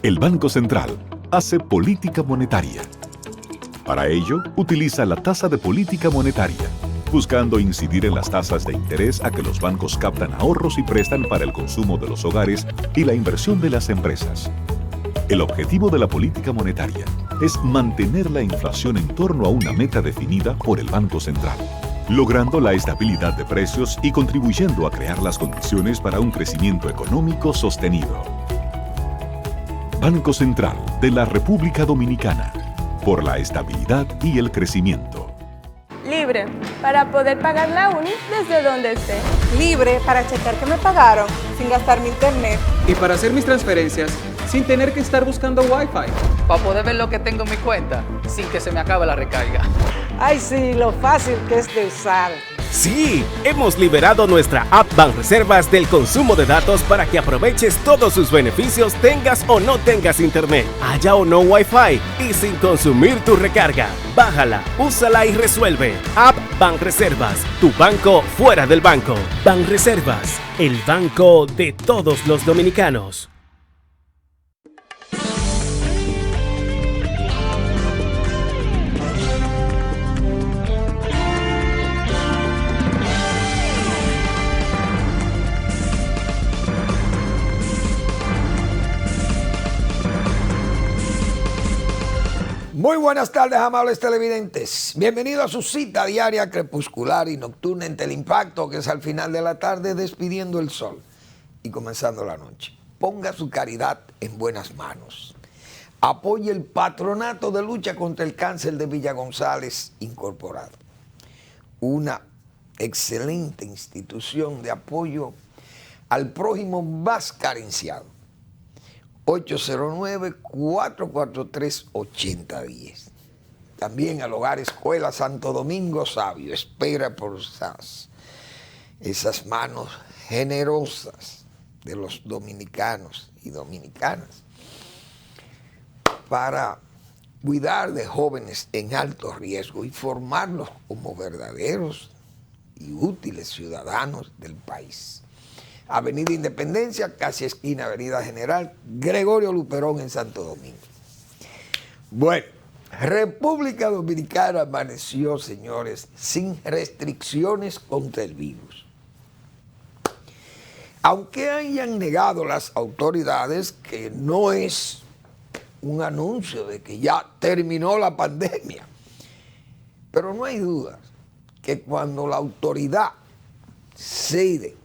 El Banco Central hace política monetaria. Para ello, utiliza la tasa de política monetaria, buscando incidir en las tasas de interés a que los bancos captan ahorros y prestan para el consumo de los hogares y la inversión de las empresas. El objetivo de la política monetaria es mantener la inflación en torno a una meta definida por el Banco Central, logrando la estabilidad de precios y contribuyendo a crear las condiciones para un crecimiento económico sostenido. Banco Central de la República Dominicana, por la estabilidad y el crecimiento. Libre, para poder pagar la uni desde donde esté. Libre para checar que me pagaron sin gastar mi internet. Y para hacer mis transferencias sin tener que estar buscando Wi-Fi. Para poder ver lo que tengo en mi cuenta sin que se me acabe la recarga. Ay, sí, lo fácil que es de usar. Sí, hemos liberado nuestra app Banreservas del consumo de datos para que aproveches todos sus beneficios tengas o no tengas internet, haya o no Wi-Fi y sin consumir tu recarga. Bájala, úsala y resuelve. App Banreservas, tu banco fuera del banco. Banreservas, el banco de todos los dominicanos. Muy buenas tardes, amables televidentes. Bienvenido a su cita diaria, crepuscular y nocturna en Teleimpacto, que es al final de la tarde despidiendo el sol y comenzando la noche. Ponga su caridad en buenas manos. Apoye el Patronato de Lucha contra el Cáncer de Villa González Incorporado. Una excelente institución de apoyo al prójimo más carenciado. 809-443-8010. También al Hogar Escuela Santo Domingo Sabio. Espera por esas manos generosas de los dominicanos y dominicanas para cuidar de jóvenes en alto riesgo y formarlos como verdaderos y útiles ciudadanos del país. Avenida Independencia, casi esquina Avenida General Gregorio Luperón en Santo Domingo. Bueno, República Dominicana amaneció, señores, sin restricciones contra el virus. Aunque hayan negado las autoridades que no es un anuncio de que ya terminó la pandemia, pero no hay duda que cuando la autoridad cede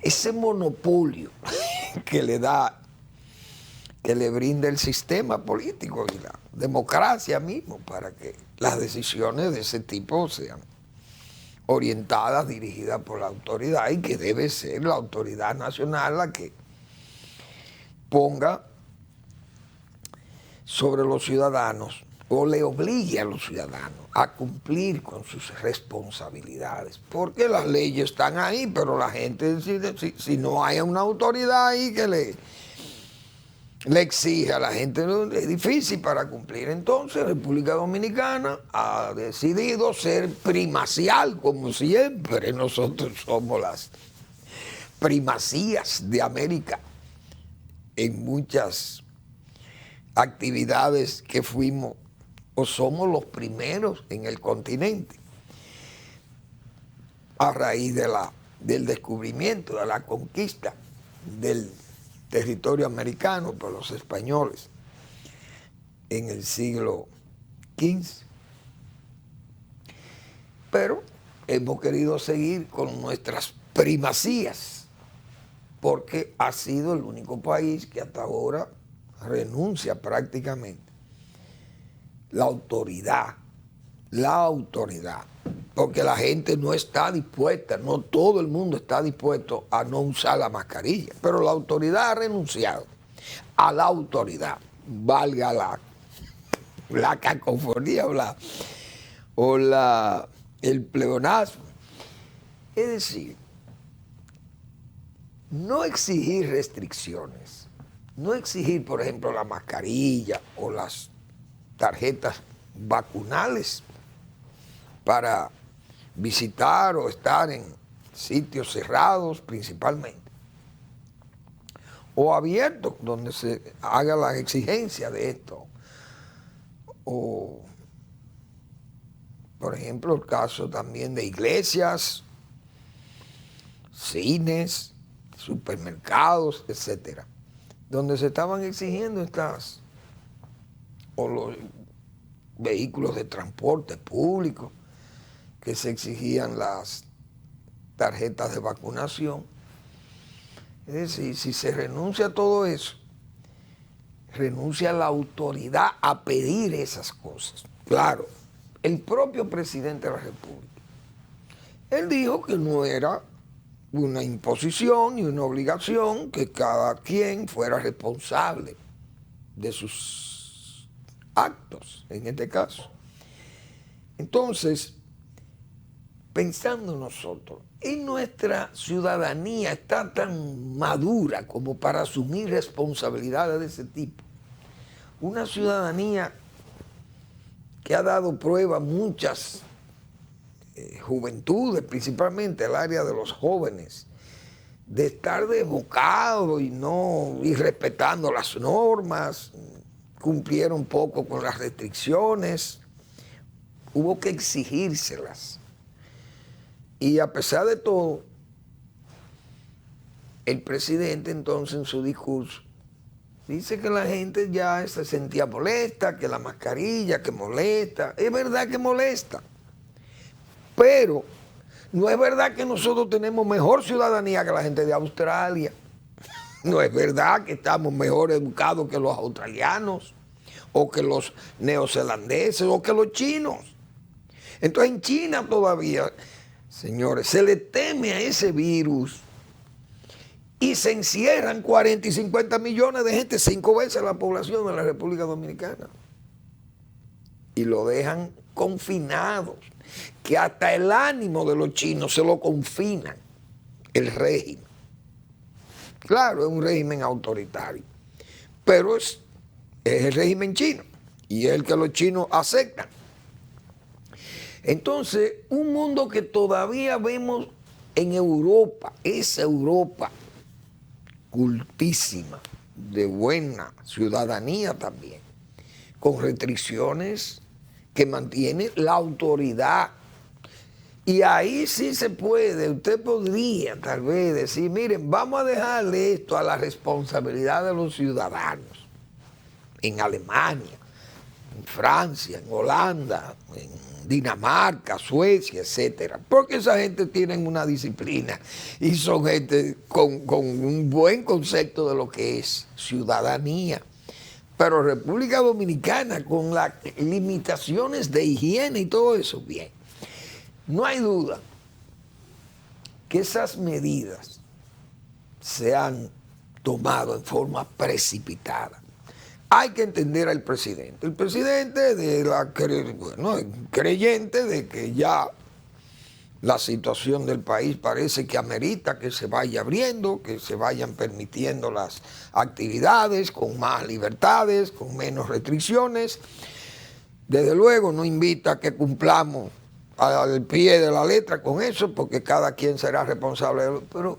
ese monopolio que le brinda el sistema político y la democracia mismo para que las decisiones de ese tipo sean orientadas, dirigidas por la autoridad, y que debe ser la autoridad nacional la que ponga sobre los ciudadanos o le obligue a los ciudadanos a cumplir con sus responsabilidades, porque las leyes están ahí, pero la gente, si no hay una autoridad ahí que le exige a la gente, es difícil para cumplir. Entonces República Dominicana ha decidido ser primacial, como siempre. Nosotros somos las primacías de América en muchas actividades que fuimos o somos los primeros en el continente a raíz del descubrimiento, de la conquista del territorio americano por los españoles en el siglo XV. Pero hemos querido seguir con nuestras primacías porque ha sido el único país que hasta ahora renuncia prácticamente la autoridad, porque la gente no está dispuesta, no todo el mundo está dispuesto a no usar la mascarilla, pero la autoridad ha renunciado a la autoridad, valga la cacofonía o el pleonasmo. Es decir, no exigir restricciones, no exigir, por ejemplo, la mascarilla o las tarjetas vacunales para visitar o estar en sitios cerrados principalmente, o abierto, donde se haga la exigencia de esto. O, por ejemplo, el caso también de iglesias, cines, supermercados, etcétera, donde se estaban exigiendo estas, o los vehículos de transporte público, que se exigían las tarjetas de vacunación. Es decir, si se renuncia a todo eso, renuncia la autoridad a pedir esas cosas. Claro, el propio presidente de la República, él dijo que no era una imposición ni una obligación, que cada quien fuera responsable de sus actos, en este caso. Entonces, pensando nosotros, en nuestra ciudadanía está tan madura como para asumir responsabilidades de ese tipo. Una ciudadanía que ha dado prueba a muchas juventudes, principalmente el área de los jóvenes, de estar desbocado y respetando las normas, cumplieron poco con las restricciones, hubo que exigírselas. Y a pesar de todo, el presidente entonces en su discurso dice que la gente ya se sentía molesta, que la mascarilla, que molesta. Es verdad que molesta, pero no es verdad que nosotros tenemos mejor ciudadanía que la gente de Australia. No es verdad que estamos mejor educados que los australianos, o que los neozelandeses, o que los chinos. Entonces en China todavía, señores, se le teme a ese virus y se encierran 40 y 50 millones de gente, 5 veces la población de la República Dominicana. Y lo dejan confinados, que hasta el ánimo de los chinos se lo confinan, el régimen. Claro, es un régimen autoritario, pero es el régimen chino y es el que los chinos aceptan. Entonces, un mundo que todavía vemos en Europa, esa Europa cultísima, de buena ciudadanía también, con restricciones que mantiene la autoridad. Y ahí sí se puede, usted podría tal vez decir, miren, vamos a dejarle esto a la responsabilidad de los ciudadanos. En Alemania, en Francia, en Holanda, en Dinamarca, Suecia, etcétera, porque esa gente tiene una disciplina y son gente con un buen concepto de lo que es ciudadanía. Pero República Dominicana, con las limitaciones de higiene y todo eso, bien, no hay duda que esas medidas se han tomado en forma precipitada. Hay que entender al presidente. El presidente creyente de que ya la situación del país parece que amerita que se vaya abriendo, que se vayan permitiendo las actividades con más libertades, con menos restricciones. Desde luego no invita a que cumplamos al pie de la letra con eso, porque cada quien será responsable. Pero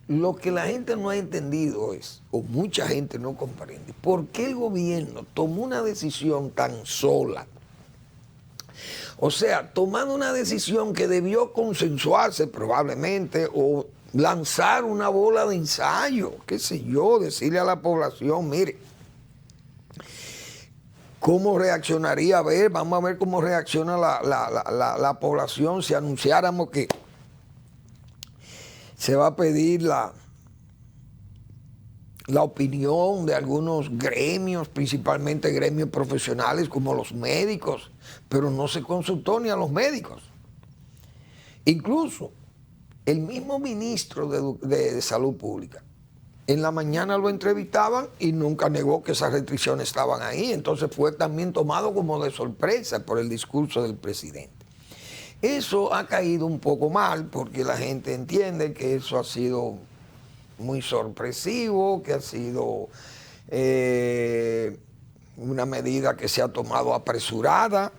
lo que la gente no ha entendido es, o mucha gente no comprende, por qué el gobierno tomó una decisión tan sola. O sea, tomando una decisión que debió consensuarse probablemente, o lanzar una bola de ensayo, qué sé yo, decirle a la población, mire, ¿cómo reaccionaría? Vamos a ver cómo reacciona la población si anunciáramos que se va a pedir la opinión de algunos gremios, principalmente gremios profesionales como los médicos, pero no se consultó ni a los médicos. Incluso el mismo ministro de Salud Pública, en la mañana lo entrevistaban y nunca negó que esas restricciones estaban ahí, entonces fue también tomado como de sorpresa por el discurso del presidente. Eso ha caído un poco mal porque la gente entiende que eso ha sido muy sorpresivo, que ha sido una medida que se ha tomado apresurada,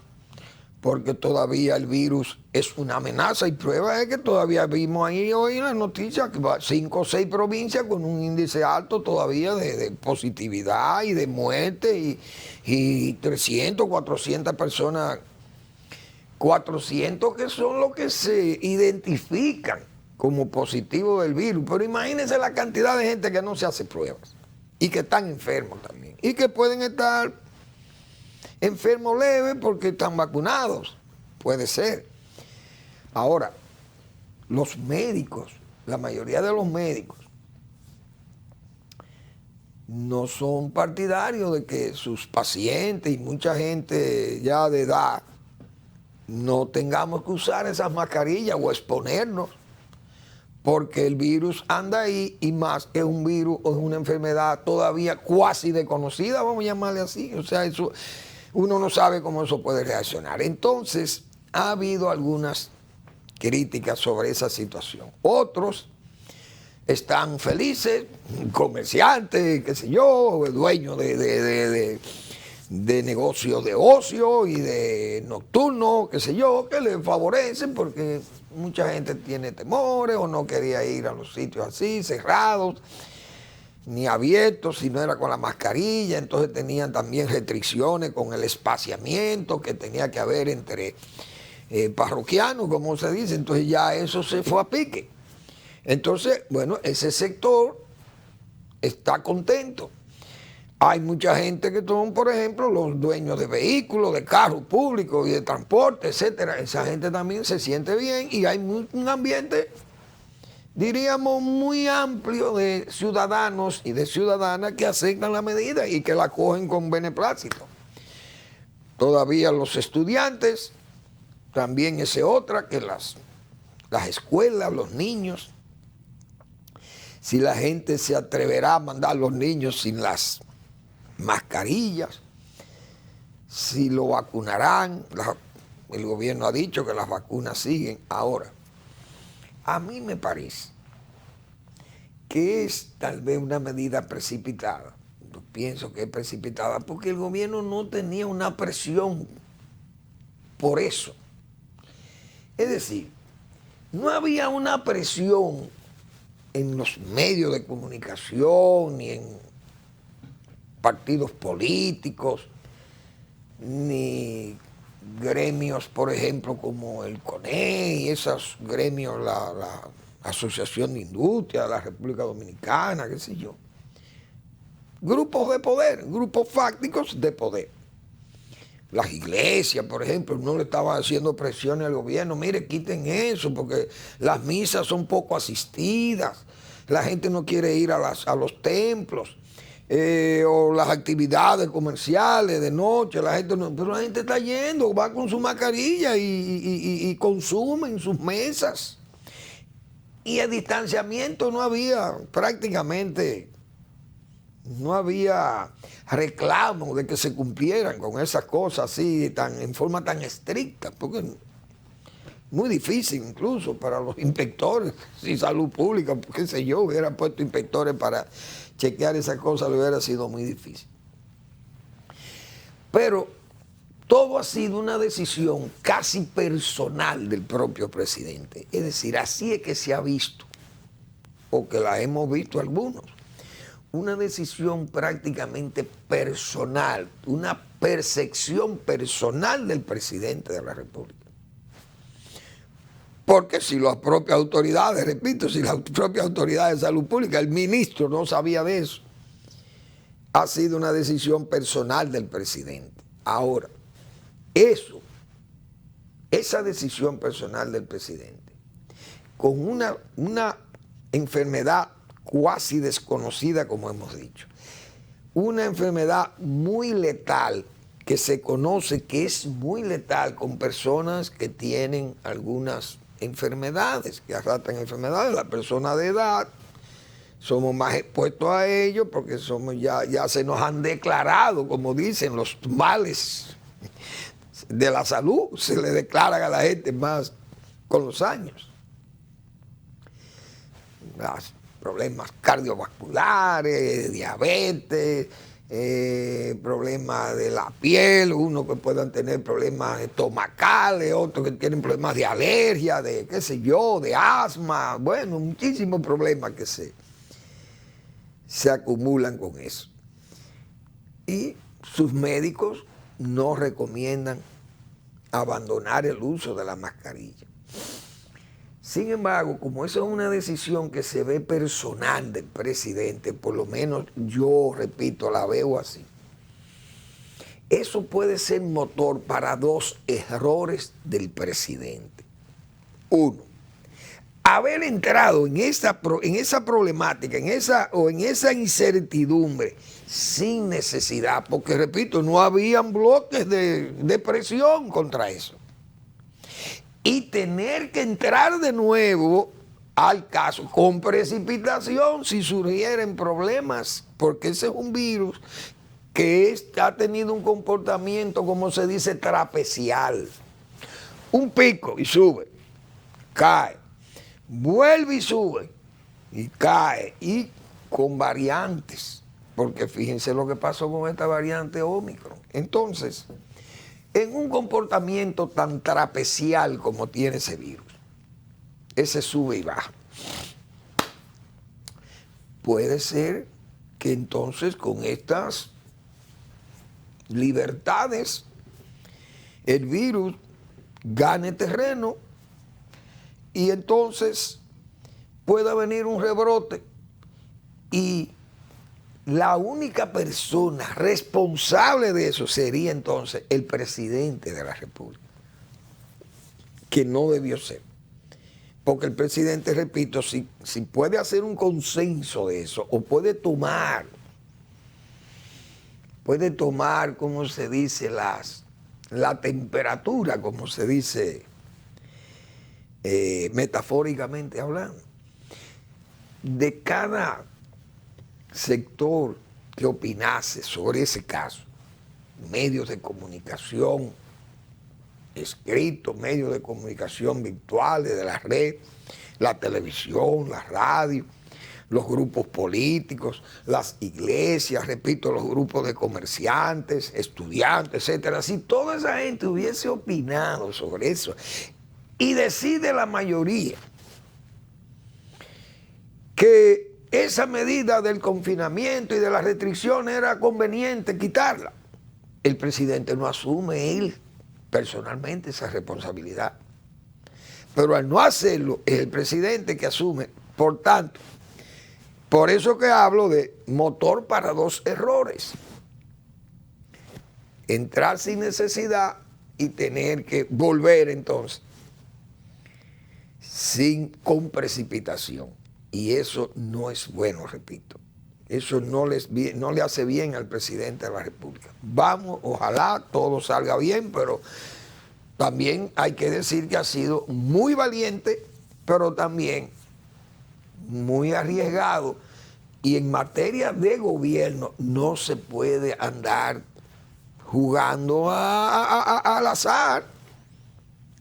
porque todavía el virus es una amenaza y prueba es que todavía vimos ahí hoy en la noticia que 5 o 6 provincias con un índice alto todavía de positividad y de muerte y 300, 400 personas, 400 que son los que se identifican como positivos del virus, pero imagínense la cantidad de gente que no se hace pruebas y que están enfermos también y que pueden estar enfermos leves porque están vacunados, puede ser. Ahora, los médicos, la mayoría de los médicos, no son partidarios de que sus pacientes y mucha gente ya de edad no tengamos que usar esas mascarillas o exponernos, porque el virus anda ahí y más es un virus o es una enfermedad todavía cuasi desconocida, vamos a llamarle así, o sea, eso uno no sabe cómo eso puede reaccionar. Entonces, ha habido algunas críticas sobre esa situación. Otros están felices, comerciantes, qué sé yo, dueños de negocios de ocio y de nocturno, qué sé yo, que les favorecen porque mucha gente tiene temores o no quería ir a los sitios así, cerrados, ni abiertos, si no era con la mascarilla. Entonces tenían también restricciones con el espaciamiento que tenía que haber entre parroquianos, como se dice. Entonces ya eso se fue a pique. Entonces, bueno, ese sector está contento. Hay mucha gente que son, por ejemplo, los dueños de vehículos, de carros públicos y de transporte, etcétera. Esa gente también se siente bien y hay un ambiente, diríamos, muy amplio de ciudadanos y de ciudadanas que aceptan la medida y que la cogen con beneplácito. Todavía los estudiantes, también esa otra, que las escuelas, los niños, si la gente se atreverá a mandar a los niños sin las mascarillas, si lo vacunarán, el gobierno ha dicho que las vacunas siguen. Ahora, a mí me parece que es tal vez una medida precipitada. Yo pienso que es precipitada porque el gobierno no tenía una presión por eso. Es decir, no había una presión en los medios de comunicación, ni en partidos políticos, ni gremios, por ejemplo, como el CONE y esos gremios, la Asociación de Industria de la República Dominicana, qué sé yo. Grupos de poder, grupos fácticos de poder. Las iglesias, por ejemplo, no le estaban haciendo presión al gobierno, mire, quiten eso, porque las misas son poco asistidas, la gente no quiere ir a los templos, o las actividades comerciales de noche, la gente no, pero la gente está yendo, va con su mascarilla y consume en sus mesas. Y el distanciamiento no había prácticamente, no había reclamo de que se cumplieran con esas cosas así, en forma tan estricta, porque muy difícil incluso para los inspectores, si salud pública, qué sé yo, hubiera puesto inspectores para chequear esas cosas, le hubiera sido muy difícil. Pero todo ha sido una decisión casi personal del propio presidente. Es decir, así es que se ha visto, o que la hemos visto algunos. Una decisión prácticamente personal, una percepción personal del presidente de la República. Porque si las propias autoridades, repito, si las propias autoridades de salud pública, el ministro no sabía de eso, ha sido una decisión personal del presidente. Ahora, esa decisión personal del presidente, con una enfermedad cuasi desconocida, como hemos dicho, una enfermedad muy letal, que se conoce que es muy letal con personas que tienen algunas enfermedades, que arrastran enfermedades, las personas de edad, somos más expuestos a ello porque ya se nos han declarado, como dicen, los males de la salud, se le declaran a la gente más con los años. Los problemas cardiovasculares, diabetes, problemas de la piel, unos que puedan tener problemas estomacales, otros que tienen problemas de alergia, de qué sé yo, de asma, bueno, muchísimos problemas que se acumulan con eso. Y sus médicos no recomiendan abandonar el uso de la mascarilla. Sin embargo, como eso es una decisión que se ve personal del presidente, por lo menos yo, repito, la veo así. Eso puede ser motor para dos errores del presidente. Uno, haber entrado en esa problemática, en esa incertidumbre, sin necesidad, porque repito, no habían bloques de presión contra eso. Y tener que entrar de nuevo al caso con precipitación si surgieran problemas, porque ese es un virus que ha tenido un comportamiento, como se dice, trapecial. Un pico y sube, cae, vuelve y sube y cae, y con variantes, porque fíjense lo que pasó con esta variante Omicron. Entonces, en un comportamiento tan trapecial como tiene ese virus, ese sube y baja, puede ser que entonces con estas libertades el virus gane terreno y entonces pueda venir un rebrote, y la única persona responsable de eso sería entonces el presidente de la República, que no debió ser. Porque el presidente, repito, si puede hacer un consenso de eso, o puede tomar, como se dice, la temperatura, como se dice metafóricamente hablando, de cada sector que opinase sobre ese caso, medios de comunicación escritos, medios de comunicación virtuales de la red, la televisión, la radio, los grupos políticos, las iglesias, repito, los grupos de comerciantes, estudiantes, etcétera. Si toda esa gente hubiese opinado sobre eso y decide la mayoría que esa medida del confinamiento y de las restricciones era conveniente quitarla, el presidente no asume él personalmente esa responsabilidad. Pero al no hacerlo, es el presidente que asume. Por tanto, por eso que hablo de motor para dos errores: entrar sin necesidad y tener que volver entonces con precipitación. Y eso no es bueno, repito. Eso no le hace bien al presidente de la República. Vamos, ojalá todo salga bien, pero también hay que decir que ha sido muy valiente, pero también muy arriesgado. Y en materia de gobierno no se puede andar jugando al azar,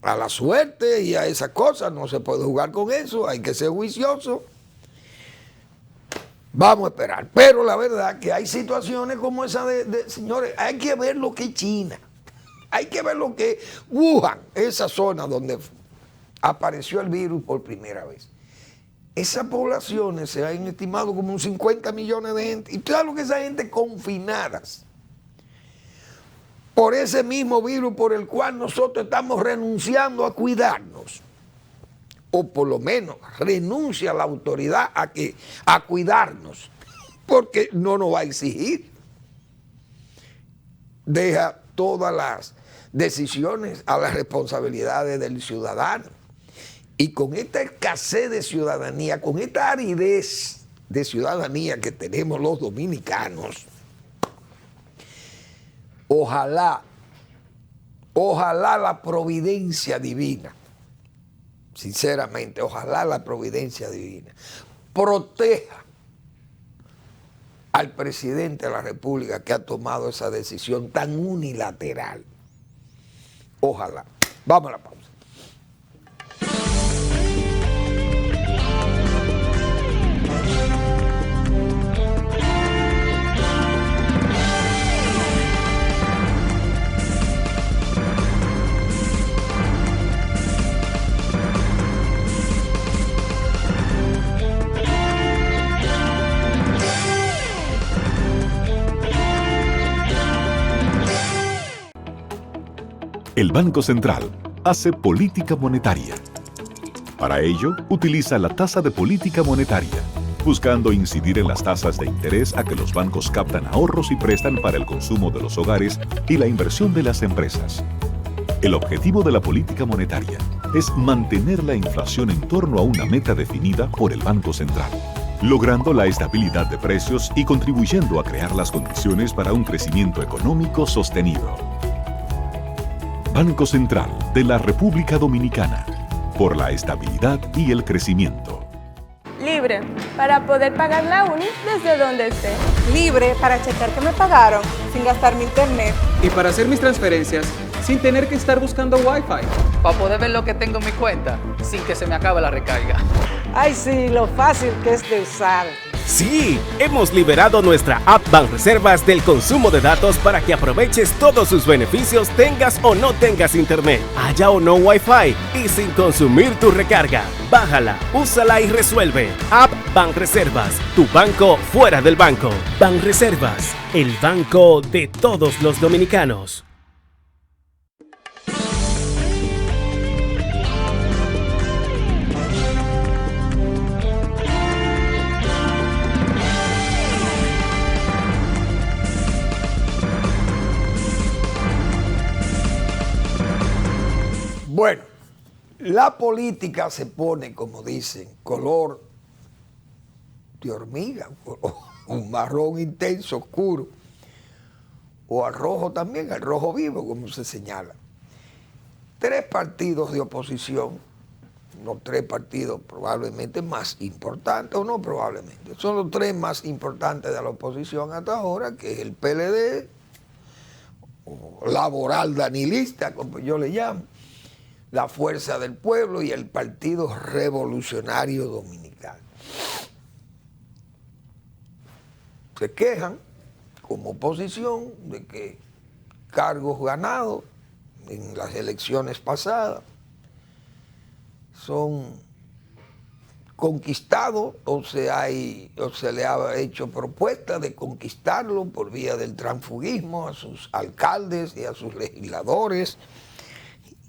a la suerte y a esas cosas. No se puede jugar con eso, hay que ser juicioso. Vamos a esperar. Pero la verdad que hay situaciones como esa señores, hay que ver lo que es China. Hay que ver lo que es Wuhan, esa zona donde apareció el virus por primera vez. Esas poblaciones se han estimado como un 50 millones de gente. Y todo lo que esa gente confinadas por ese mismo virus por el cual nosotros estamos renunciando a cuidarnos. O por lo menos renuncia la autoridad a cuidarnos, porque no nos va a exigir. Deja todas las decisiones a las responsabilidades del ciudadano. Y con esta escasez de ciudadanía, con esta aridez de ciudadanía que tenemos los dominicanos, ojalá la providencia divina, sinceramente, ojalá la providencia divina proteja al presidente de la República que ha tomado esa decisión tan unilateral. Ojalá. Vamos a la pausa. El Banco Central hace política monetaria. Para ello, utiliza la tasa de política monetaria, buscando incidir en las tasas de interés a que los bancos captan ahorros y prestan para el consumo de los hogares y la inversión de las empresas. El objetivo de la política monetaria es mantener la inflación en torno a una meta definida por el Banco Central, logrando la estabilidad de precios y contribuyendo a crear las condiciones para un crecimiento económico sostenido. Banco Central de la República Dominicana, por la estabilidad y el crecimiento. Libre, para poder pagar la uni desde donde esté. Libre para checar que me pagaron sin gastar mi internet. Y para hacer mis transferencias sin tener que estar buscando Wi-Fi. Para poder ver lo que tengo en mi cuenta sin que se me acabe la recarga. Ay, sí, lo fácil que es de usar. Sí, hemos liberado nuestra app Banreservas del consumo de datos para que aproveches todos sus beneficios tengas o no tengas internet, haya o no Wi-Fi y sin consumir tu recarga. Bájala, úsala y resuelve. App Banreservas, tu banco fuera del banco. Banreservas, el banco de todos los dominicanos. Bueno, la política se pone, como dicen, color de hormiga, un marrón intenso, oscuro, o al rojo también, al rojo vivo, como se señala. 3 partidos de oposición, los 3 partidos probablemente más importantes, o no probablemente, son los 3 más importantes de la oposición hasta ahora, que es el PLD, o laboral danilista, como yo le llamo, la Fuerza del Pueblo y el Partido Revolucionario Dominicano. Se quejan como oposición de que cargos ganados en las elecciones pasadas son conquistados o se le ha hecho propuesta de conquistarlo por vía del transfugismo a sus alcaldes y a sus legisladores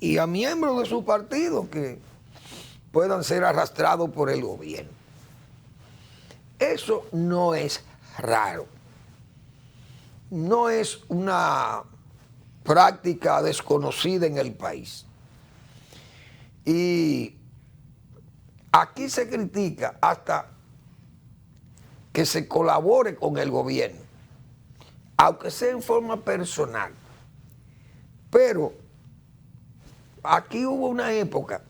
y a miembros de su partido que puedan ser arrastrados por el gobierno. Eso no es raro. No es una práctica desconocida en el país. Y aquí se critica hasta que se colabore con el gobierno, aunque sea en forma personal. Pero aquí hubo una época,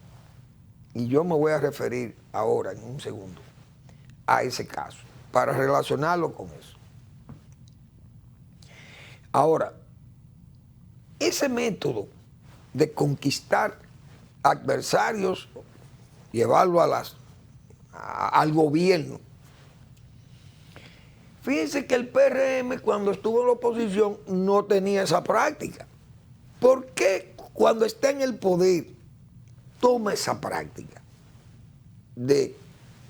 y yo me voy a referir ahora en un segundo a ese caso, para relacionarlo con eso. Ahora, ese método de conquistar adversarios, llevarlo al gobierno, fíjense que el PRM cuando estuvo en la oposición no tenía esa práctica. ¿Por qué cuando está en el poder toma esa práctica de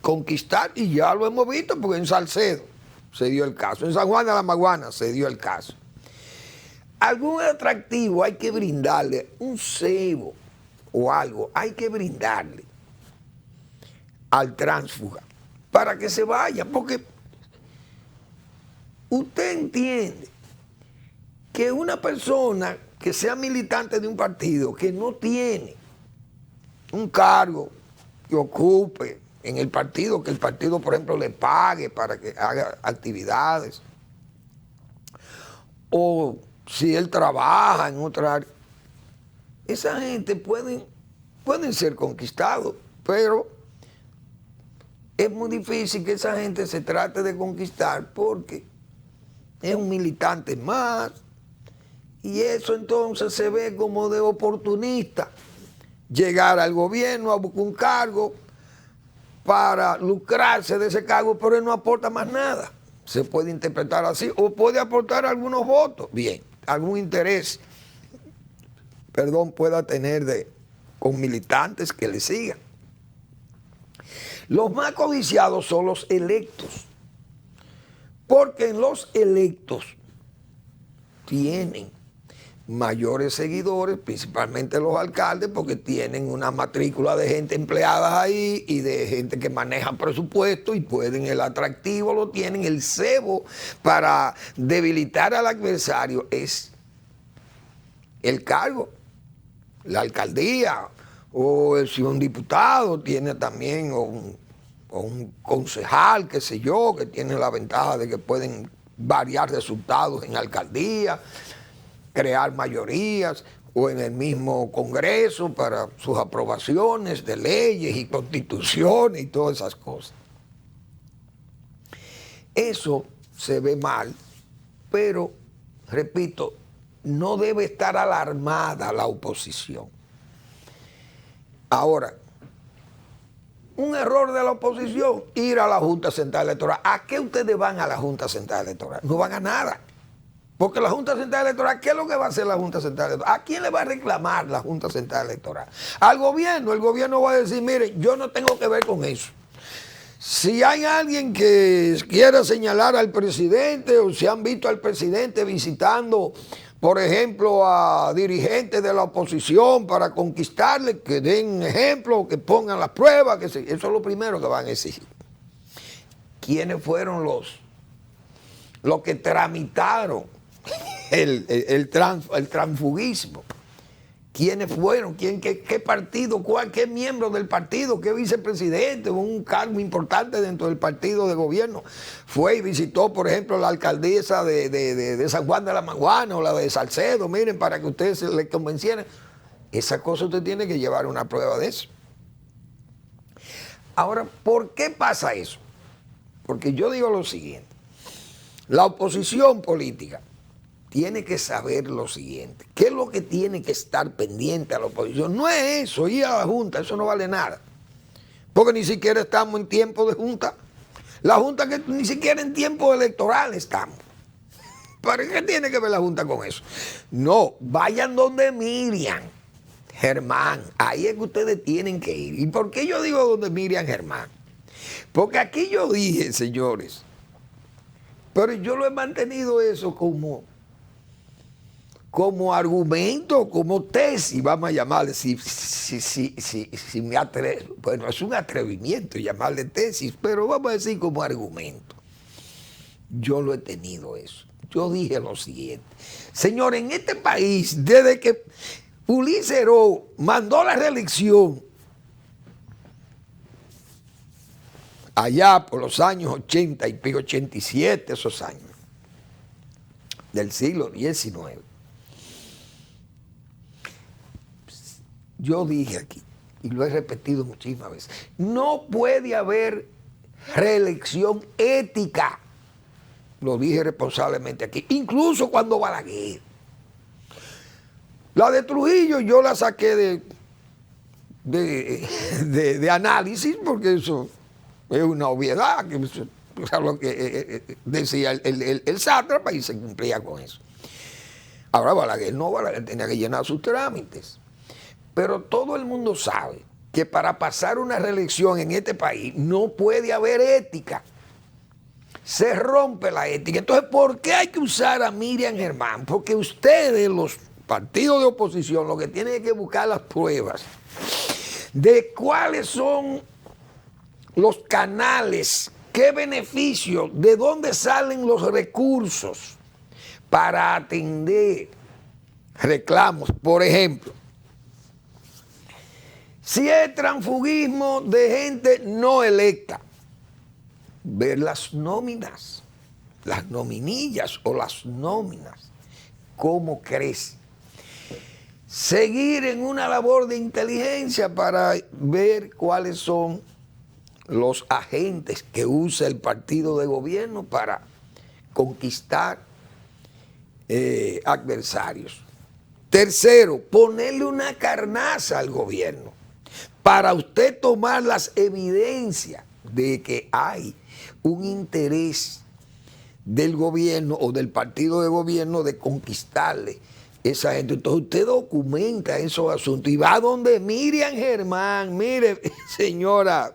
conquistar? Y ya lo hemos visto porque en Salcedo se dio el caso, en San Juan de la Maguana se dio el caso. Algún atractivo hay que brindarle, un cebo o algo, hay que brindarle al tránsfuga para que se vaya, porque usted entiende que una persona que sea militante de un partido que no tiene un cargo que ocupe en el partido, que el partido, por ejemplo, le pague para que haga actividades, o si él trabaja en otra área, esa gente pueden ser conquistados, pero es muy difícil que esa gente se trate de conquistar porque es un militante más, y eso entonces se ve como de oportunista, llegar al gobierno a buscar un cargo para lucrarse de ese cargo, pero él no aporta más nada. Se puede interpretar así, o puede aportar algunos votos, bien, algún interés, pueda tener con militantes que le sigan. Los más codiciados son los electos, porque en los electos tienen mayores seguidores, principalmente los alcaldes, porque tienen una matrícula de gente empleada ahí y de gente que maneja presupuesto y pueden, el atractivo lo tienen, el cebo para debilitar al adversario es el cargo, la alcaldía, o si un diputado tiene también, o un concejal, qué sé yo, que tiene la ventaja de que pueden variar resultados en alcaldía, crear mayorías, o en el mismo Congreso para sus aprobaciones de leyes y constituciones y todas esas cosas. Eso se ve mal, pero, repito, no debe estar alarmada la oposición. Ahora, un error de la oposición, ir a la Junta Central Electoral. ¿A qué ustedes van a la Junta Central Electoral? No van a nada. Porque la Junta Central Electoral, ¿qué es lo que va a hacer la Junta Central Electoral? ¿A quién le va a reclamar la Junta Central Electoral? Al gobierno. El gobierno va a decir, mire, yo no tengo que ver con eso. Si hay alguien que quiera señalar al presidente, o si han visto al presidente visitando, por ejemplo, a dirigentes de la oposición para conquistarle, que den ejemplo, que pongan las pruebas, eso es lo primero que van a exigir. ¿Quiénes fueron los que tramitaron el transfugismo? ¿Quiénes fueron? ¿Qué partido? ¿Qué miembro del partido? ¿Qué vicepresidente? Un cargo importante dentro del partido de gobierno fue y visitó, por ejemplo, la alcaldesa de San Juan de la Maguana o la de Salcedo, miren, para que ustedes se les convencieran. Esa cosa usted tiene que llevar una prueba de eso. Ahora, ¿por qué pasa eso? Porque yo digo lo siguiente. La oposición política tiene que saber lo siguiente. ¿Qué es lo que tiene que estar pendiente a la oposición? No es eso, ir a la Junta, eso no vale nada. Porque ni siquiera estamos en tiempo de Junta. La Junta que ni siquiera en tiempo electoral estamos. ¿Para qué tiene que ver la Junta con eso? No, vayan donde Miriam Germán. Ahí es que ustedes tienen que ir. ¿Y por qué yo digo donde Miriam Germán? Porque aquí yo dije, señores, pero yo lo he mantenido eso como argumento, como tesis, vamos a llamarle, si me atrevo. Bueno, es un atrevimiento llamarle tesis, pero vamos a decir como argumento. Yo lo he tenido eso. Yo dije lo siguiente. Señor, en este país, desde que Ulises Heró mandó la reelección, allá por los años 80 y pico, 87, esos años, del siglo XIX, yo dije aquí, y lo he repetido muchísimas veces, no puede haber reelección ética. Lo dije responsablemente aquí, incluso cuando Balaguer. La de Trujillo yo la saqué de análisis, porque eso es una obviedad, que eso es lo que decía el sátrapa y se cumplía con eso. Ahora Balaguer no, Balaguer tenía que llenar sus trámites. Pero todo el mundo sabe que para pasar una reelección en este país no puede haber ética. Se rompe la ética. Entonces, ¿por qué hay que usar a Miriam Germán? Porque ustedes, los partidos de oposición, lo que tienen es que buscar las pruebas de cuáles son los canales, qué beneficios, de dónde salen los recursos para atender reclamos. Por ejemplo, si es transfugismo de gente no electa, ver las nóminas, las nominillas o las nóminas, cómo crece. Seguir en una labor de inteligencia para ver cuáles son los agentes que usa el partido de gobierno para conquistar adversarios. Tercero, ponerle una carnaza al gobierno para usted tomar las evidencias de que hay un interés del gobierno o del partido de gobierno de conquistarle esa gente. Entonces usted documenta esos asuntos y va donde Miriam Germán, mire, señora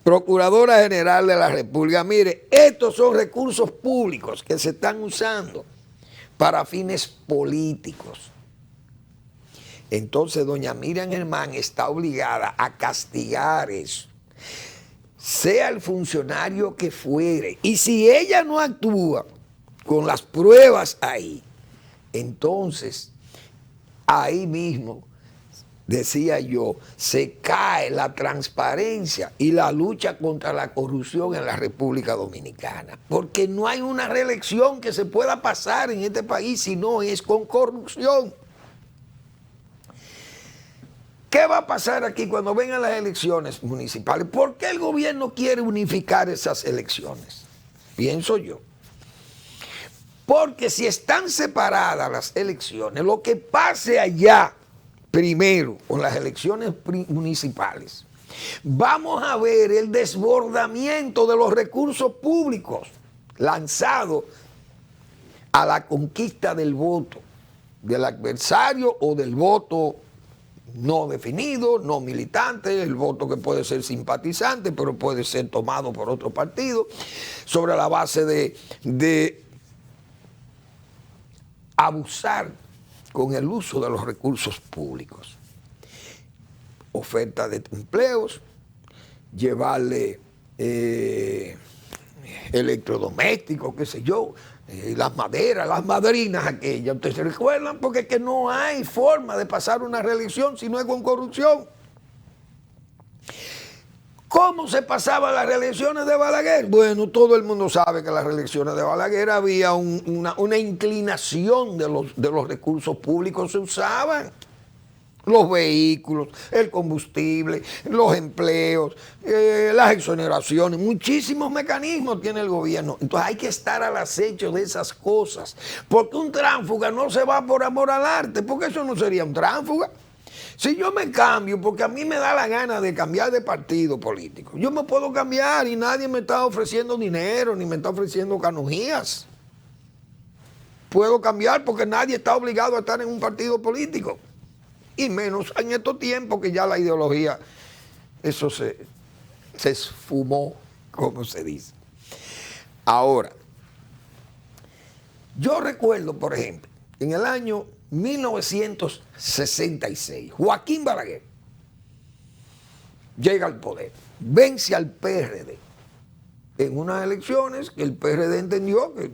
Procuradora General de la República, mire, estos son recursos públicos que se están usando para fines políticos. Entonces doña Miriam Germán está obligada a castigar eso, sea el funcionario que fuere. Y si ella no actúa con las pruebas ahí, entonces ahí mismo, decía yo, se cae la transparencia y la lucha contra la corrupción en la República Dominicana. Porque no hay una reelección que se pueda pasar en este país si no es con corrupción. ¿Qué va a pasar aquí cuando vengan las elecciones municipales? ¿Por qué el gobierno quiere unificar esas elecciones? Pienso yo. Porque si están separadas las elecciones, lo que pase allá primero con las elecciones municipales, vamos a ver el desbordamiento de los recursos públicos lanzados a la conquista del voto del adversario o del voto no definido, no militante, el voto que puede ser simpatizante, pero puede ser tomado por otro partido, sobre la base de abusar con el uso de los recursos públicos. Oferta de empleos, llevarle electrodomésticos, qué sé yo, las maderas, las madrinas aquellas. ¿Ustedes se recuerdan? Porque es que no hay forma de pasar una reelección si no es con corrupción. ¿Cómo se pasaban las reelecciones de Balaguer? Bueno, todo el mundo sabe que en las reelecciones de Balaguer había una inclinación de los recursos públicos, se usaban. Los vehículos, el combustible, los empleos, las exoneraciones, muchísimos mecanismos tiene el gobierno. Entonces hay que estar al acecho de esas cosas, porque un tránsfuga no se va por amor al arte, porque eso no sería un tránsfuga. Si yo me cambio, porque a mí me da la gana de cambiar de partido político, yo me puedo cambiar y nadie me está ofreciendo dinero, ni me está ofreciendo canonjías. Puedo cambiar porque nadie está obligado a estar en un partido político. Y menos en estos tiempos que ya la ideología, eso se esfumó, como se dice. Ahora, yo recuerdo, por ejemplo, en el año 1966, Joaquín Balaguer llega al poder, vence al PRD en unas elecciones que el PRD entendió que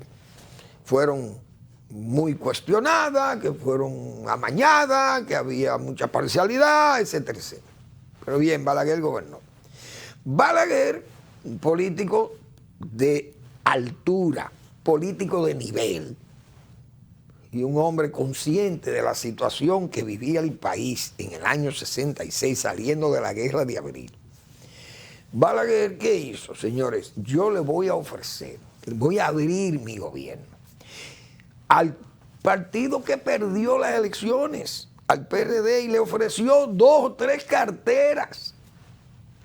fueron muy cuestionadas, que fueron amañadas, que había mucha parcialidad, etcétera, etcétera. Pero bien, Balaguer gobernó. Balaguer, un político de altura, político de nivel, y un hombre consciente de la situación que vivía el país en el año 66, saliendo de la Guerra de Abril. Balaguer, ¿qué hizo? Señores, yo le voy a ofrecer, voy a abrir mi gobierno al partido que perdió las elecciones, al PRD, y le ofreció 2 o 3 carteras,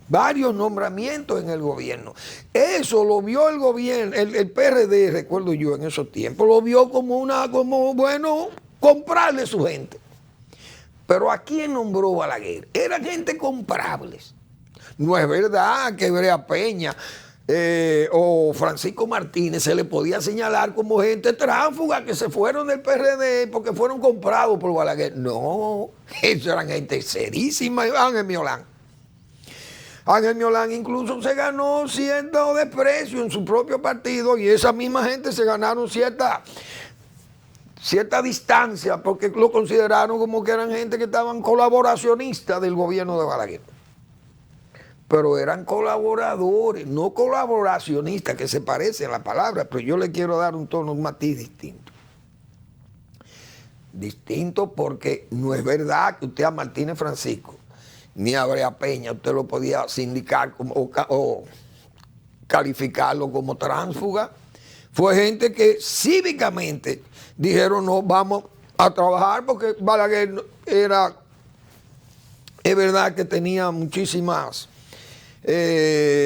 varios nombramientos en el gobierno. Eso lo vio el gobierno, el PRD, recuerdo yo en esos tiempos, lo vio como bueno, comprarle su gente. Pero ¿a quién nombró Balaguer? Era gente comprables. No es verdad que Brea Peña o Francisco Martínez se le podía señalar como gente tránsfuga que se fueron del PRD porque fueron comprados por Balaguer. No, eso eran gente serísima. Ángel Miolán incluso se ganó cierto desprecio en su propio partido, y esa misma gente se ganaron cierta distancia porque lo consideraron como que eran gente que estaban colaboracionistas del gobierno de Balaguer. Pero eran colaboradores, no colaboracionistas, que se parece a la palabra, pero yo le quiero dar un tono, un matiz distinto. Distinto porque no es verdad que usted a Martínez Francisco ni a Brea Peña usted lo podía sindicar o calificarlo como tránsfuga. Fue gente que cívicamente dijeron: no, vamos a trabajar, porque Balaguer es verdad que tenía muchísimas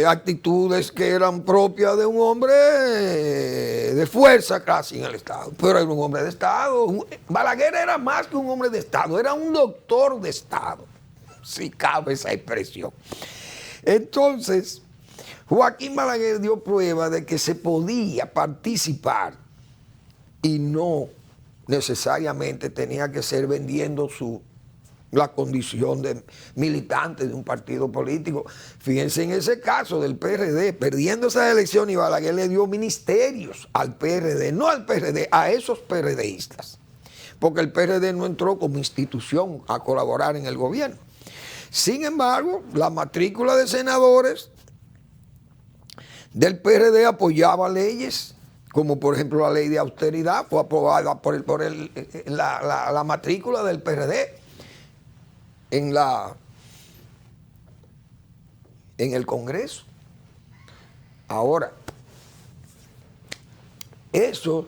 actitudes que eran propias de un hombre de fuerza casi en el Estado, pero era un hombre de Estado. Balaguer era más que un hombre de Estado, era un doctor de Estado, si cabe esa expresión. Entonces, Joaquín Balaguer dio prueba de que se podía participar y no necesariamente tenía que ser vendiendo la condición de militante de un partido político. Fíjense en ese caso del PRD, perdiendo esas elecciones, y Balaguer le dio ministerios al PRD, no al PRD, a esos PRDistas, porque el PRD no entró como institución a colaborar en el gobierno. Sin embargo, la matrícula de senadores del PRD apoyaba leyes, como por ejemplo la ley de austeridad, fue aprobada por la matrícula del PRD en el Congreso. Ahora, eso,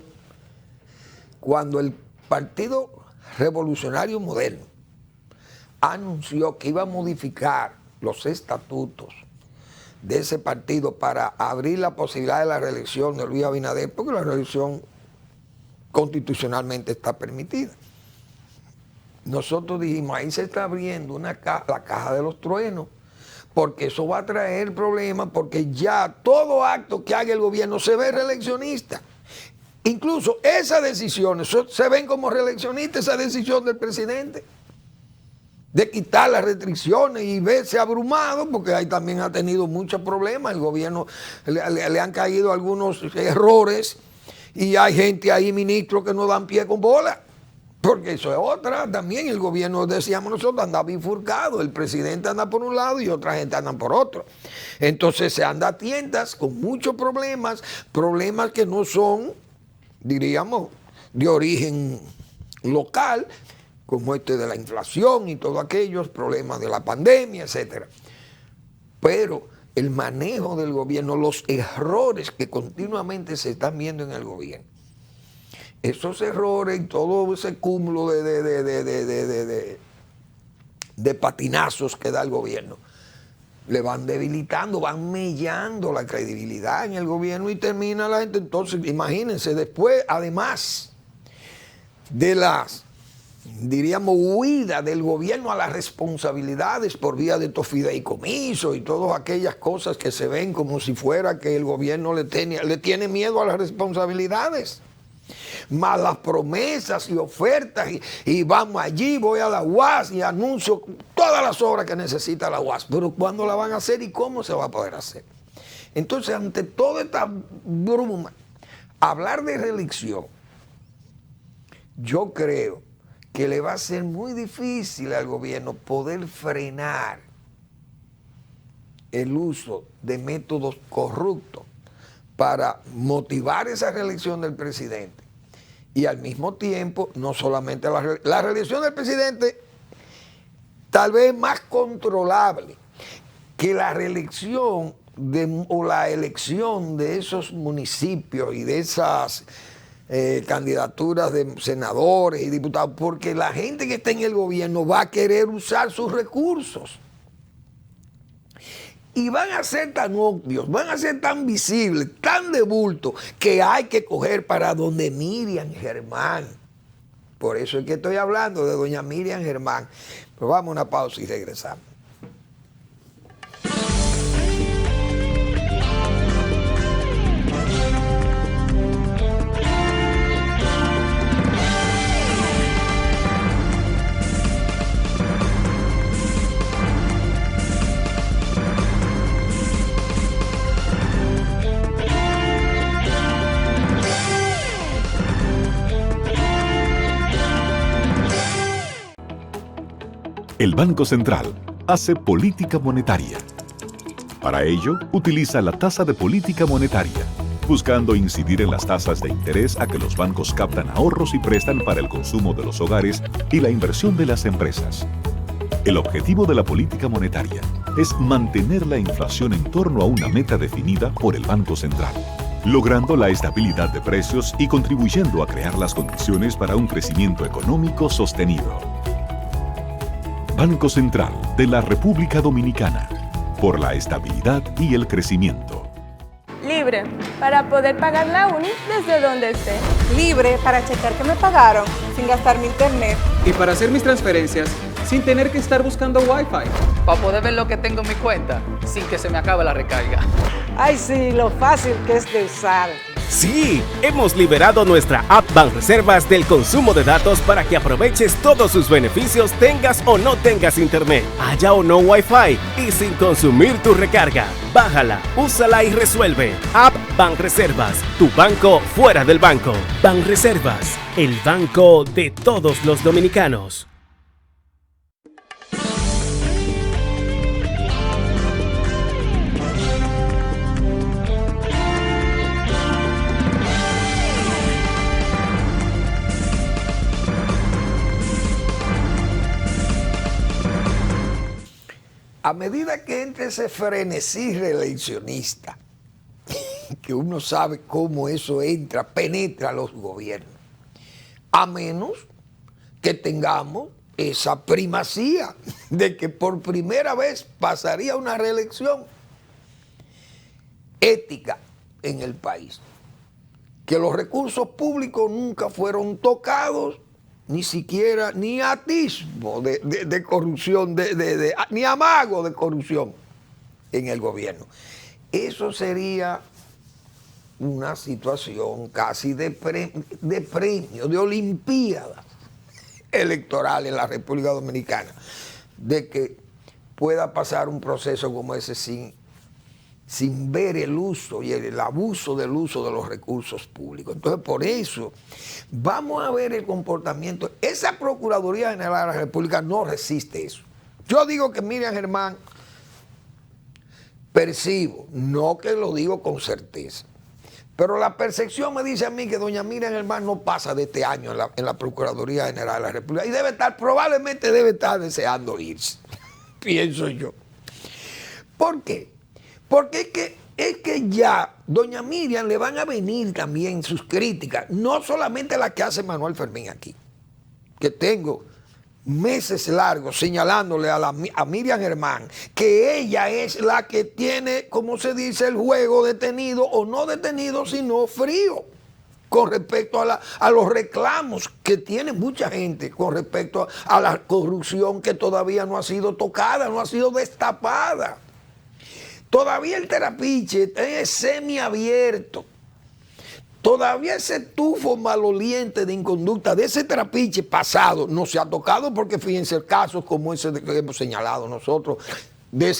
cuando el Partido Revolucionario Moderno anunció que iba a modificar los estatutos de ese partido para abrir la posibilidad de la reelección de Luis Abinader, porque la reelección constitucionalmente está permitida. Nosotros dijimos, ahí se está abriendo la caja de los truenos, porque eso va a traer problemas, porque ya todo acto que haga el gobierno se ve reeleccionista. Incluso esas decisiones se ven como reeleccionistas, esa decisión del presidente de quitar las restricciones y verse abrumado, porque ahí también ha tenido muchos problemas. El gobierno le han caído algunos errores y hay gente ahí, ministros, que no dan pie con bola. Porque eso es otra, también el gobierno, decíamos nosotros, anda bifurcado, el presidente anda por un lado y otra gente anda por otro. Entonces se anda a tiendas con muchos problemas que no son, diríamos, de origen local, como este de la inflación y todos aquellos problemas de la pandemia, etc. Pero el manejo del gobierno, los errores que continuamente se están viendo en el gobierno, esos errores y todo ese cúmulo de patinazos que da el gobierno, le van debilitando, van mellando la credibilidad en el gobierno y termina la gente. Entonces, imagínense, después, además de las, diríamos, huida del gobierno a las responsabilidades por vía de estos fideicomisos y todas aquellas cosas que se ven como si fuera que el gobierno le tiene miedo a las responsabilidades, más las promesas y ofertas y vamos allí, voy a la UAS y anuncio todas las obras que necesita la UAS, pero ¿cuándo la van a hacer y cómo se va a poder hacer? Entonces, ante toda esta bruma, hablar de reelección, yo creo que le va a ser muy difícil al gobierno poder frenar el uso de métodos corruptos para motivar esa reelección del presidente. Y al mismo tiempo, no solamente la reelección del presidente, tal vez más controlable que la reelección o la elección de esos municipios y de esas candidaturas de senadores y diputados, porque la gente que está en el gobierno va a querer usar sus recursos. Y van a ser tan obvios, van a ser tan visibles, tan de bulto, que hay que coger para donde Miriam Germán. Por eso es que estoy hablando de doña Miriam Germán. Pero vamos a una pausa y regresamos. El Banco Central hace política monetaria. Para ello, utiliza la tasa de política monetaria, buscando incidir en las tasas de interés a que los bancos captan ahorros y prestan para el consumo de los hogares y la inversión de las empresas. El objetivo de la política monetaria es mantener la inflación en torno a una meta definida por el Banco Central, logrando la estabilidad de precios y contribuyendo a crear las condiciones para un crecimiento económico sostenido. Banco Central de la República Dominicana, por la estabilidad y el crecimiento. Libre, para poder pagar la uni desde donde esté. Libre para checar que me pagaron sin gastar mi internet. Y para hacer mis transferencias sin tener que estar buscando Wi-Fi. Para poder ver lo que tengo en mi cuenta sin que se me acabe la recarga. Ay, sí, lo fácil que es de usar. Sí, hemos liberado nuestra app Banreservas del consumo de datos para que aproveches todos sus beneficios tengas o no tengas internet, haya o no Wi-Fi y sin consumir tu recarga. Bájala, úsala y resuelve. App Banreservas, tu banco fuera del banco. Banreservas, el banco de todos los dominicanos. A medida que entre ese frenesí reeleccionista, que uno sabe cómo eso entra, penetra a los gobiernos, a menos que tengamos esa primacía de que por primera vez pasaría una reelección ética en el país, que los recursos públicos nunca fueron tocados, ni siquiera, ni atisbo de corrupción, ni amago de corrupción en el gobierno. Eso sería una situación casi de premio, de olimpiadas electorales en la República Dominicana, de que pueda pasar un proceso como ese sin ver el uso y el abuso del uso de los recursos públicos. Entonces, por eso, vamos a ver el comportamiento. Esa Procuraduría General de la República no resiste eso. Yo digo que Miriam Germán, percibo, no que lo digo con certeza, pero la percepción me dice a mí que doña Miriam Germán no pasa de este año en la Procuraduría General de la República y probablemente debe estar deseando irse, pienso yo. ¿Por qué? Porque es que ya doña Miriam le van a venir también sus críticas, no solamente las que hace Manuel Fermín aquí, que tengo meses largos señalándole a Miriam Germán que ella es la que tiene, como se dice, el juego detenido o no detenido, sino frío, con respecto a los reclamos que tiene mucha gente con respecto a la corrupción que todavía no ha sido tocada, no ha sido destapada. Todavía el terapiche es semiabierto. Todavía ese tufo maloliente de inconducta de ese terapiche pasado no se ha tocado porque fíjense casos como ese que hemos señalado nosotros, de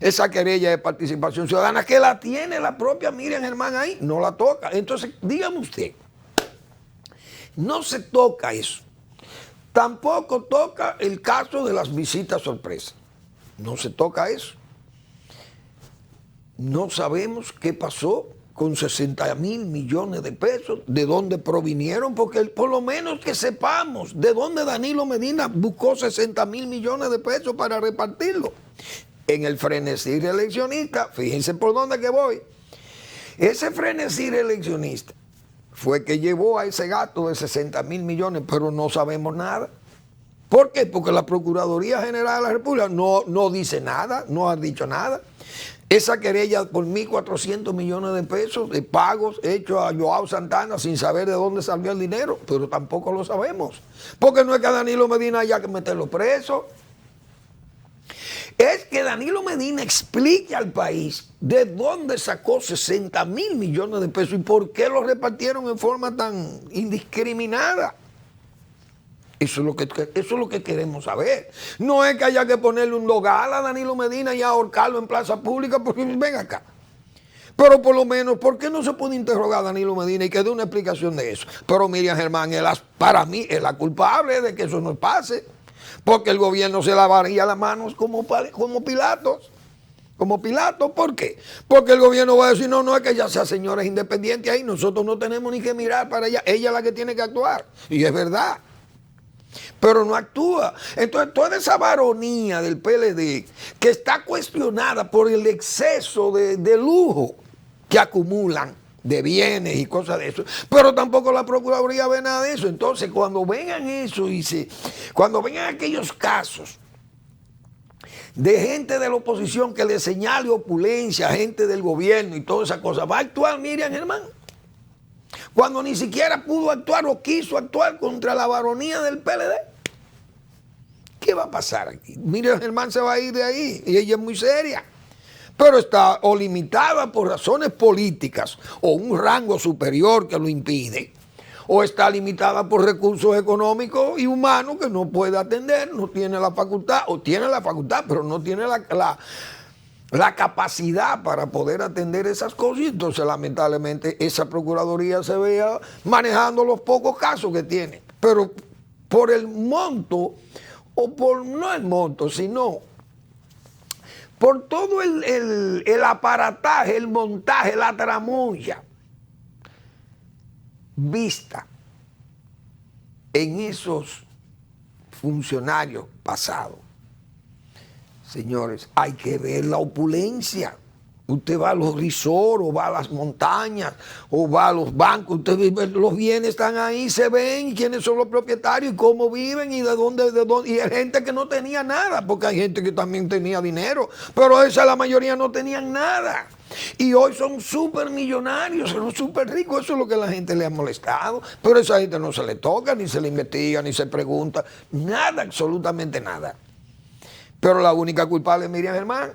esa querella de participación ciudadana que la tiene la propia Miriam Germán ahí, no la toca. Entonces, dígame usted, no se toca eso. Tampoco toca el caso de las visitas sorpresa. No se toca eso. No sabemos qué pasó con 60,000 millones de pesos, de dónde provinieron, porque por lo menos que sepamos de dónde Danilo Medina buscó 60,000 millones de pesos para repartirlo. En el frenesí reeleccionista, fíjense por dónde que voy, ese frenesí reeleccionista fue que llevó a ese gasto de 60,000 millones, pero no sabemos nada. ¿Por qué? Porque la Procuraduría General de la República no dice nada, no ha dicho nada. Esa querella por 1.400 millones de pesos de pagos hechos a Joao Santana sin saber de dónde salió el dinero, pero tampoco lo sabemos. Porque no es que a Danilo Medina haya que meterlo preso. Es que Danilo Medina explique al país de dónde sacó 60,000 millones de pesos y por qué los repartieron en forma tan indiscriminada. Eso es lo que queremos saber. No es que haya que ponerle un dogal a Danilo Medina y ahorcarlo en plaza pública, porque ven acá. Pero por lo menos, ¿por qué no se puede interrogar a Danilo Medina y que dé una explicación de eso? Pero Miriam Germán, para mí, es la culpable de que eso no pase, porque el gobierno se lavaría las manos como Pilatos. Como Pilato, ¿por qué? Porque el gobierno va a decir, no es que ella sea señora independiente ahí, nosotros no tenemos ni que mirar para ella es la que tiene que actuar. Y es verdad. Pero no actúa. Entonces, toda esa varonía del PLD que está cuestionada por el exceso de lujo que acumulan de bienes y cosas de eso, pero tampoco la Procuraduría ve nada de eso. Entonces, cuando vengan eso cuando vengan aquellos casos de gente de la oposición que le señale opulencia, gente del gobierno y toda esa cosa, ¿va a actuar Miriam Germán? Cuando ni siquiera pudo actuar o quiso actuar contra la varonía del PLD. ¿Qué va a pasar aquí? Miriam Germán se va a ir de ahí y ella es muy seria. pero está o limitada por razones políticas o un rango superior que lo impide, o está limitada por recursos económicos y humanos que no puede atender, no tiene la facultad, o tiene la facultad, pero no tiene la capacidad para poder atender esas cosas, y entonces lamentablemente esa Procuraduría se vea manejando los pocos casos que tiene. Pero por el monto, o por no el monto, sino por todo el aparataje, el montaje, la tramoya vista en esos funcionarios pasados. Señores, hay que ver la opulencia. Usted va a los resorts, o va a las montañas, o va a los bancos, usted ve, los bienes están ahí, se ven quiénes son los propietarios y cómo viven y de dónde, y hay gente que no tenía nada, porque hay gente que también tenía dinero, pero esa la mayoría no tenían nada. Y hoy son súper millonarios, son súper ricos, eso es lo que a la gente le ha molestado, pero a esa gente no se le toca, ni se le investiga, ni se pregunta, nada, absolutamente nada. Pero la única culpable es Miriam Germán,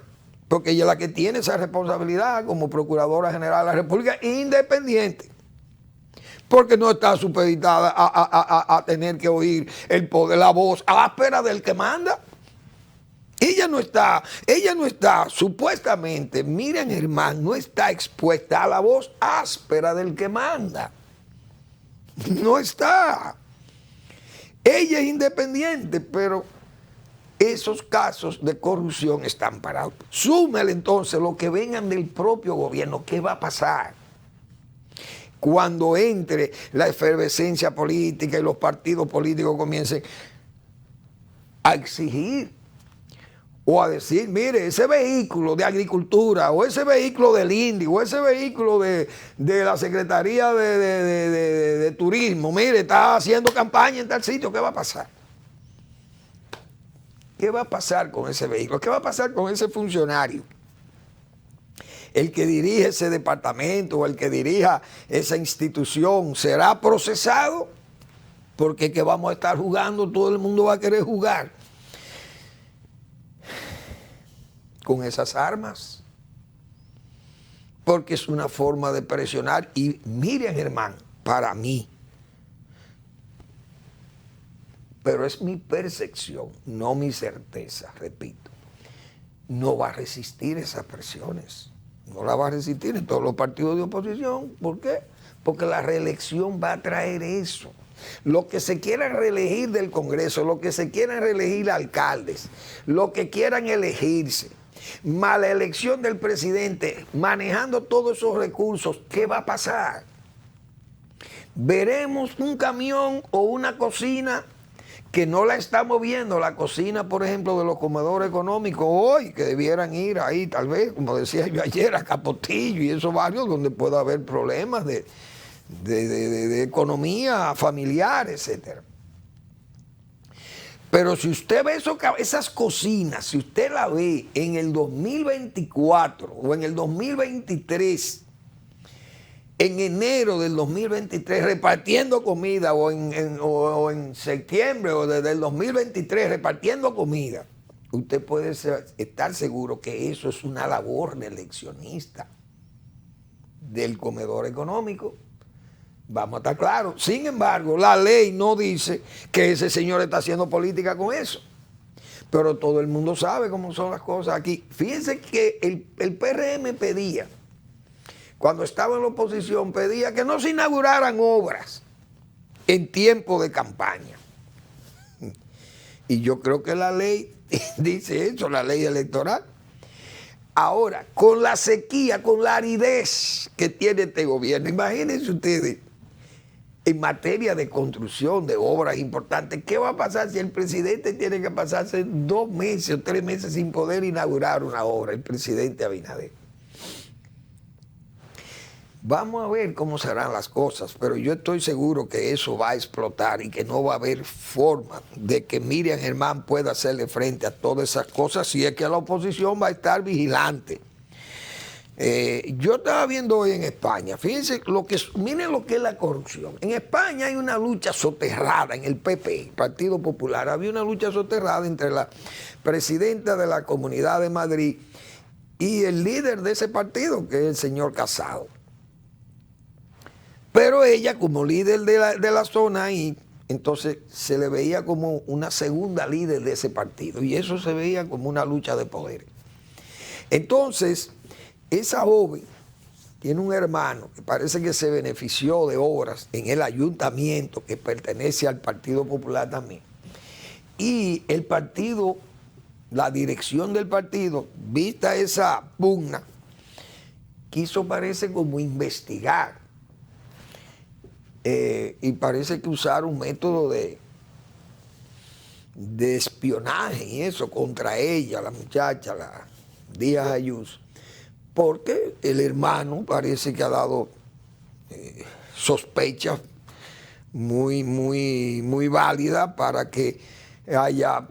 porque ella es la que tiene esa responsabilidad como Procuradora General de la República, independiente, porque no está supeditada a tener que oír el poder, la voz áspera del que manda. Ella no está, supuestamente, Miriam Germán no está expuesta a la voz áspera del que manda. No está. Ella es independiente, pero esos casos de corrupción están parados. Súmele entonces lo que vengan del propio gobierno. ¿Qué va a pasar cuando entre la efervescencia política y los partidos políticos comiencen a exigir o a decir, mire, ese vehículo de agricultura, o ese vehículo del INDI, o ese vehículo de la Secretaría de Turismo, mire, está haciendo campaña en tal sitio? ¿Qué va a pasar? ¿Qué va a pasar con ese vehículo? ¿Qué va a pasar con ese funcionario? El que dirige ese departamento o el que dirija esa institución, ¿será procesado? Porque es que vamos a estar jugando, todo el mundo va a querer jugar con esas armas, porque es una forma de presionar. Y Miriam Germán, para mí, pero es mi percepción, no mi certeza, repito, no va a resistir esas presiones, no la va a resistir en todos los partidos de oposición. ¿Por qué? Porque la reelección va a traer eso. Los que se quieran reelegir del Congreso, los que se quieran reelegir alcaldes, los que quieran elegirse, más la elección del presidente, manejando todos esos recursos, ¿qué va a pasar? Veremos un camión o una cocina que no la estamos viendo, la cocina, por ejemplo, de los comedores económicos hoy, que debieran ir ahí, tal vez, como decía yo ayer, a Capotillo y esos barrios donde pueda haber problemas de economía familiar, etcétera. Pero si usted ve esas cocinas, si usted la ve en el 2024 o en el 2023, en enero del 2023 repartiendo comida, o en septiembre o desde el 2023 repartiendo comida, usted puede estar seguro que eso es una labor de eleccionista del comedor económico. Vamos a estar claros. Sin embargo, la ley no dice que ese señor está haciendo política con eso. Pero todo el mundo sabe cómo son las cosas aquí. Fíjense que el PRM pedía, cuando estaba en la oposición, pedía que no se inauguraran obras en tiempo de campaña. Y yo creo que la ley dice eso, la ley electoral. Ahora, con la sequía, con la aridez que tiene este gobierno, imagínense ustedes, en materia de construcción de obras importantes, ¿qué va a pasar si el presidente tiene que pasarse 2 meses o 3 meses sin poder inaugurar una obra, el presidente Abinader? Vamos a ver cómo serán las cosas, pero yo estoy seguro que eso va a explotar y que no va a haber forma de que Miriam Germán pueda hacerle frente a todas esas cosas, si es que la oposición va a estar vigilante. Yo estaba viendo hoy en España, fíjense, miren lo que es la corrupción. En España hay una lucha soterrada en el PP, Partido Popular. Había una lucha soterrada entre la presidenta de la Comunidad de Madrid y el líder de ese partido, que es el señor Casado. Pero ella, como líder de la zona ahí, entonces se le veía como una segunda líder de ese partido, y eso se veía como una lucha de poderes. Entonces, esa joven tiene un hermano que parece que se benefició de obras en el ayuntamiento que pertenece al Partido Popular también. Y el partido, la dirección del partido, vista esa pugna, quiso, parece, como investigar. Y parece que usaron un método de espionaje y eso contra ella, la muchacha, la Díaz Ayuso, porque el hermano parece que ha dado sospechas muy válidas para que haya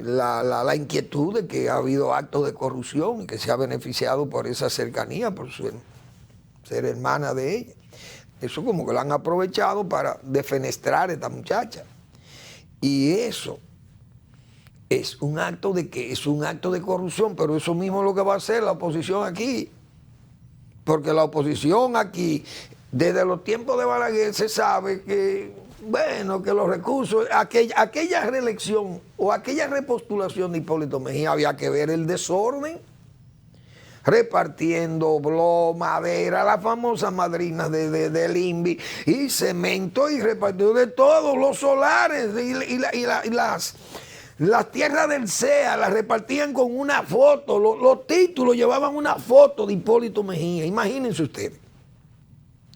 la inquietud de que ha habido actos de corrupción y que se ha beneficiado por esa cercanía, por ser hermana de ella. Eso como que lo han aprovechado para defenestrar a esta muchacha. Y eso es un acto de que es un acto de corrupción, pero eso mismo es lo que va a hacer la oposición aquí. Porque la oposición aquí, desde los tiempos de Balaguer, se sabe que, bueno, que los recursos, aquella reelección o aquella repostulación de Hipólito Mejía, había que ver el desorden, repartiendo madera, las famosas madrinas del INVI, y cemento, y repartiendo de todos los solares, y las tierras del CEA las repartían con una foto, los títulos llevaban una foto de Hipólito Mejía, imagínense ustedes.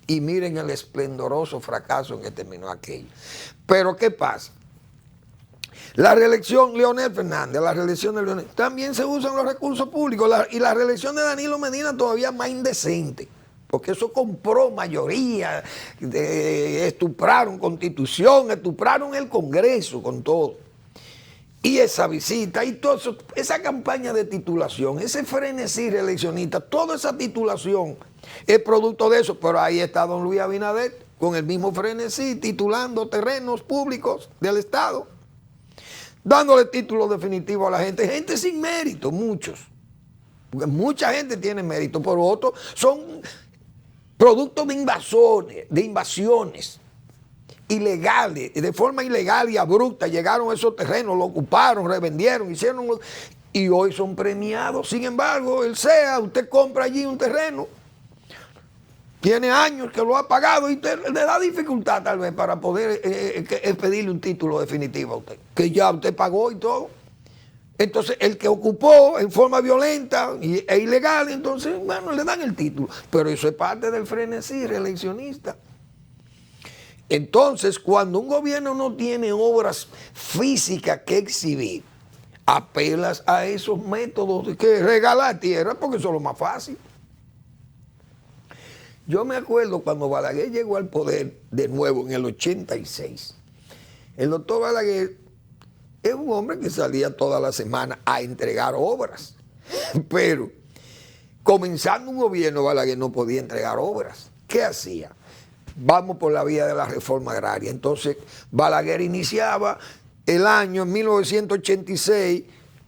Y miren el esplendoroso fracaso en que terminó aquello. Pero ¿qué pasa? La reelección Leonel Fernández, la reelección de Leonel, también se usan los recursos públicos, y la reelección de Danilo Medina todavía más indecente, porque eso compró mayoría, estupraron Constitución, estupraron el Congreso con todo. Y esa visita y todo eso, esa campaña de titulación, ese frenesí reeleccionista, toda esa titulación es producto de eso. Pero ahí está don Luis Abinader con el mismo frenesí, titulando terrenos públicos del Estado, dándole títulos definitivos a la gente sin mérito, muchos. Porque mucha gente tiene mérito, pero otros son producto de invasiones ilegales, de forma ilegal y abrupta. Llegaron a esos terrenos, lo ocuparon, revendieron, hicieron, y hoy son premiados. Sin embargo, el CEA, usted compra allí un terreno, tiene años que lo ha pagado y le da dificultad tal vez para poder pedirle un título definitivo a usted, que ya usted pagó y todo. Entonces, el que ocupó en forma violenta e ilegal, entonces, bueno, le dan el título. Pero eso es parte del frenesí reeleccionista. Entonces, cuando un gobierno no tiene obras físicas que exhibir, apelas a esos métodos de que regalar tierra, porque eso es lo más fácil. Yo me acuerdo cuando Balaguer llegó al poder de nuevo en el 86. El doctor Balaguer es un hombre que salía toda la semana a entregar obras. Pero comenzando un gobierno, Balaguer no podía entregar obras. ¿Qué hacía? Vamos por la vía de la reforma agraria. Entonces Balaguer iniciaba el año en 1986,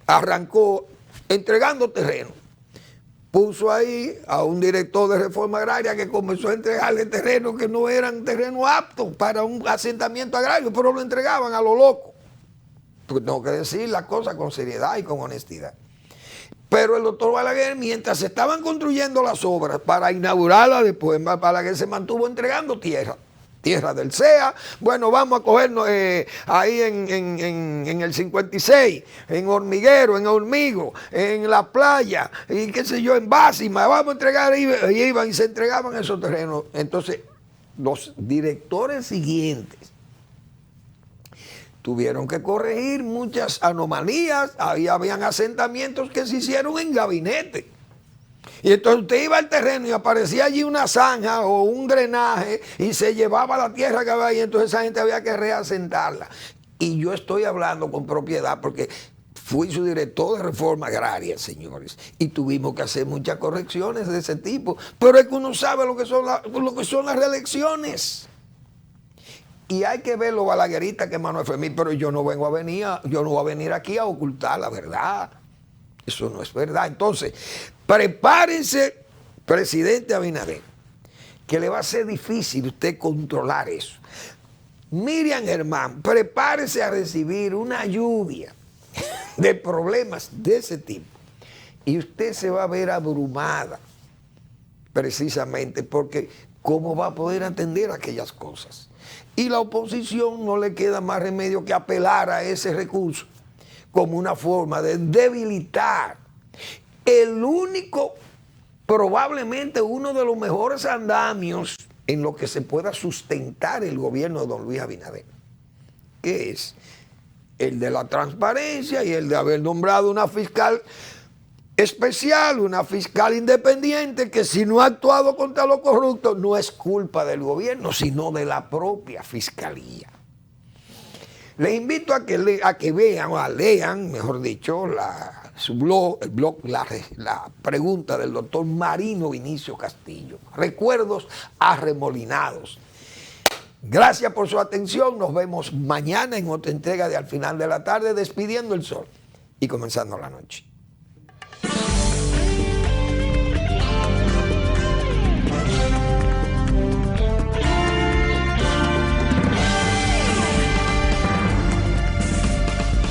arrancó entregando terreno. Puso ahí a un director de reforma agraria que comenzó a entregarle terrenos que no eran terrenos aptos para un asentamiento agrario, pero lo entregaban a lo loco. Porque tengo que decir las cosas con seriedad y con honestidad. Pero el doctor Balaguer, mientras se estaban construyendo las obras para inaugurarlas después, Balaguer se mantuvo entregando tierra del CEA. Bueno, vamos a cogernos ahí en el 56, en Hormiguero, en Hormigo, en La Playa, y qué sé yo, en Básima, vamos a entregar ahí, y iban y se entregaban esos terrenos. Entonces, los directores siguientes tuvieron que corregir muchas anomalías. Ahí habían asentamientos que se hicieron en gabinete. Y entonces usted iba al terreno y aparecía allí una zanja o un drenaje y se llevaba la tierra que había ahí, entonces esa gente había que reasentarla. Y yo estoy hablando con propiedad porque fui su director de reforma agraria, señores, y tuvimos que hacer muchas correcciones de ese tipo. Pero es que uno sabe lo que son las reelecciones. Y hay que ver lo balaguerista que es Manuel Fermín, pero yo no voy a venir aquí a ocultar la verdad. Eso no es verdad. Entonces, prepárense, presidente Abinader, que le va a ser difícil usted controlar eso. Miriam Germán, prepárese a recibir una lluvia de problemas de ese tipo. Y usted se va a ver abrumada, precisamente porque ¿cómo va a poder atender aquellas cosas? Y la oposición no le queda más remedio que apelar a ese recurso como una forma de debilitar el único, probablemente uno de los mejores andamios en lo que se pueda sustentar el gobierno de don Luis Abinader, que es el de la transparencia y el de haber nombrado una fiscal especial, una fiscal independiente, que si no ha actuado contra los corruptos no es culpa del gobierno, sino de la propia fiscalía. Les invito a que vean, o a lean, mejor dicho, la pregunta del doctor Marino Vinicio Castillo. Recuerdos arremolinados. Gracias por su atención. Nos vemos mañana en otra entrega de Al Final de la Tarde, despidiendo el sol y comenzando la noche.